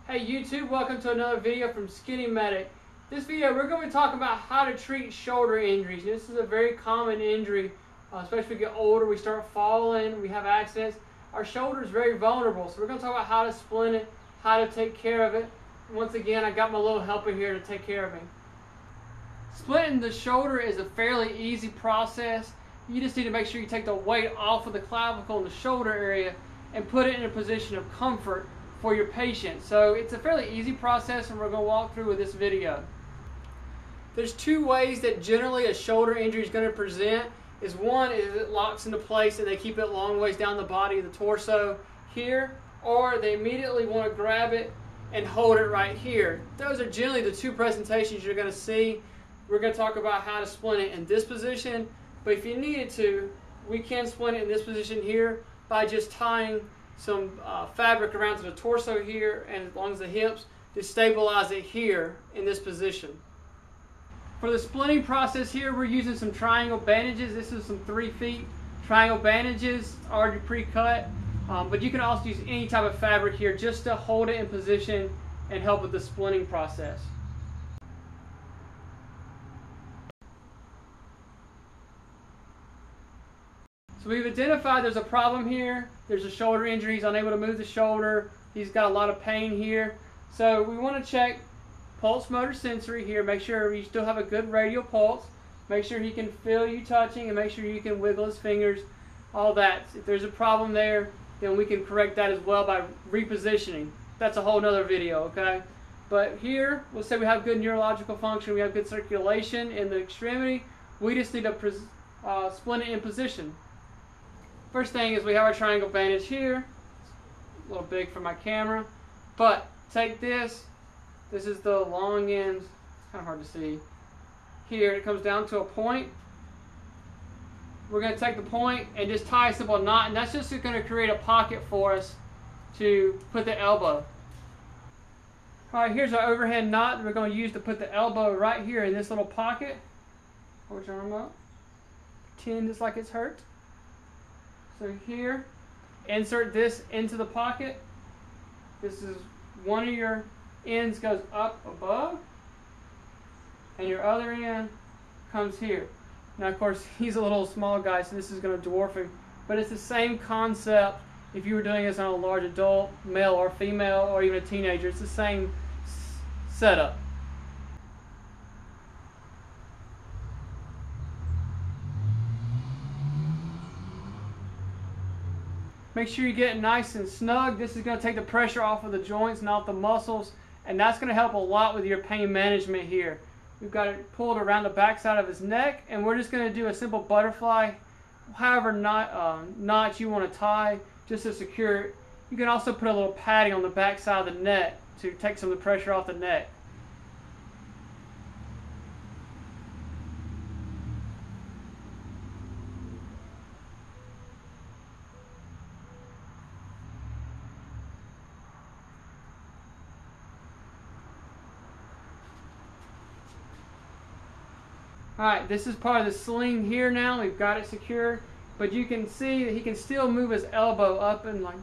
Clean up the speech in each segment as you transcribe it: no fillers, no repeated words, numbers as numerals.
Hey YouTube, welcome to another video from SkinnyMedic. This video we're going to be talking about how to treat shoulder injuries. This is a very common injury, especially as we get older, we start falling, we have accidents. Our shoulder is very vulnerable, so we're going to talk about how to splint it, how to take care of it. Once again, I got my little helper here to take care of me. Splinting the shoulder is a fairly easy process. You just need to make sure you take the weight off of the clavicle and the shoulder area and put it in a position of comfort for your patient. So it's a fairly easy process, and we're going to walk through with this video. There's two ways that generally a shoulder injury is going to present. One is it locks into place and they keep it long ways down the body of the torso here, or they immediately want to grab it and hold it right here. Those are generally the two presentations you're going to see. We're going to talk about how to splint it in this position, but if you needed to, we can splint it in this position here by just tying some fabric around to the torso here and along the hips to stabilize it here in this position. For the splinting process here, we're using some triangle bandages. This is some 3 feet triangle bandages already pre-cut, but you can also use any type of fabric here just to hold it in position and help with the splinting process. So we've identified there's a problem here. There's a shoulder injury. He's unable to move the shoulder. He's got a lot of pain here. So we want to check pulse motor sensory here. Make sure you still have a good radial pulse. Make sure he can feel you touching, and make sure you can wiggle his fingers. All that. If there's a problem there, then we can correct that as well by repositioning. That's a whole nother video, okay? But here, let's say we have good neurological function. We have good circulation in the extremity. We just need to splint it in position. First thing is we have our triangle bandage here. It's a little big for my camera, but take this. This is the long end. It's kind of hard to see. Here it comes down to a point. We're going to take the point and just tie a simple knot, and that's just going to create a pocket for us to put the elbow. Alright, here's our overhead knot that we're going to use to put the elbow right here in this little pocket. Hold your arm up. Pretend it's like it's hurt. So here, insert this into the pocket. This is one of your ends goes up above, and your other end comes here. Now, of course, he's a little small guy, so this is going to dwarf him. But it's the same concept if you were doing this on a large adult, male or female, or even a teenager. It's the same setup. Make sure you get it nice and snug. This is going to take the pressure off of the joints and off the muscles, and that's going to help a lot with your pain management here. We've got it pulled around the back side of his neck, and we're just going to do a simple butterfly, however knot you want to tie, just to secure it. You can also put a little padding on the back side of the neck to take some of the pressure off the neck. Alright, this is part of the sling here now. We've got it secure, but you can see that he can still move his elbow up in like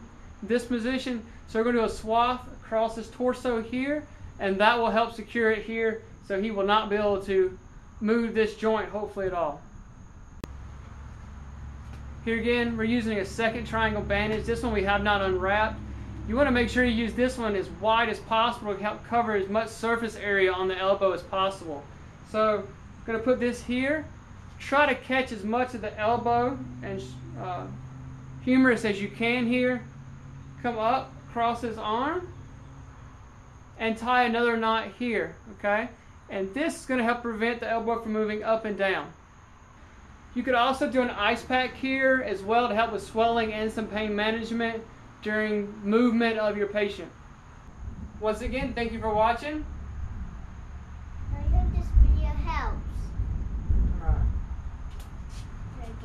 this position. So we're going to do a swathe across his torso here, and that will help secure it here, so he will not be able to move this joint, hopefully, at all. Here again, we're using a second triangle bandage. This one we have not unwrapped. You want to make sure you use this one as wide as possible to help cover as much surface area on the elbow as possible. So I'm going to put this here. Try to catch as much of the elbow and humerus as you can here. Come up across his arm and tie another knot here, okay? And this is going to help prevent the elbow from moving up and down. You could also do an ice pack here as well to help with swelling and some pain management during movement of your patient. Once again, thank you for watching.